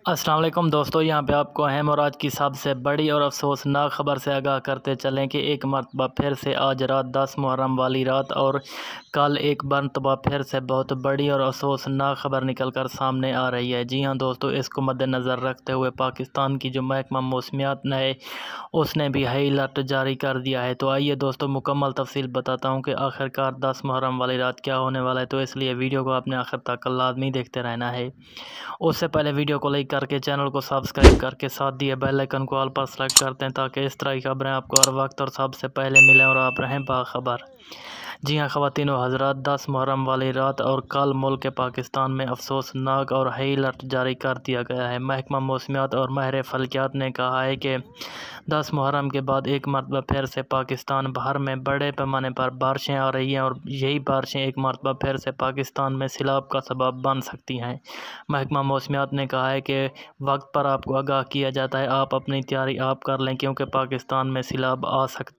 السلام علیکم دوستو، یہاں پہ آپ کو اہم اور آج کی سب سے بڑی اور افسوسناک خبر سے آگاہ کرتے چلیں کہ ایک مرتبہ پھر سے آج رات 10 محرم والی رات اور کل ایک مرتبہ پھر سے بہت بڑی اور افسوسناک خبر نکل کر سامنے آ رہی ہے۔ جی ہاں دوستو، اس کو مد نظر رکھتے ہوئے پاکستان کی جو محکمہ موسمیات ہے اس نے بھی ہائی الرٹ جاری کر دیا ہے۔ تو آئیے دوستو مکمل تفصیل بتاتا ہوں کہ آخرکار 10 محرم والی رات کیا ہونے والا ہے، تو اس لیے ویڈیو کو آپ نے آخر تک لازمی دیکھتے رہنا ہے۔ اس سے پہلے ویڈیو کو لائک کر کے چینل کو سبسکرائب کر کے ساتھ دیے بیل آئیکن کو آل پر سلیکٹ کرتے ہیں تاکہ اس طرح کی خبریں آپ کو ہر وقت اور سب سے پہلے ملیں اور آپ رہیں باخبر۔ جی ہاں خواتین و حضرات، 10 محرم والی رات اور کل ملک پاکستان میں افسوسناک اور ہائی الرٹ جاری کر دیا گیا ہے۔ محکمہ موسمیات اور ماہر فلکیات نے کہا ہے کہ 10 محرم کے بعد ایک مرتبہ پھر سے پاکستان بھر میں بڑے پیمانے پر بارشیں آ رہی ہیں اور یہی بارشیں ایک مرتبہ پھر سے پاکستان میں سیلاب کا سبب بن سکتی ہیں۔ محکمہ موسمیات نے کہا ہے کہ وقت پر آپ کو آگاہ کیا جاتا ہے، آپ اپنی تیاری آپ کر لیں کیونکہ پاکستان میں سیلاب آ سکتا ہے۔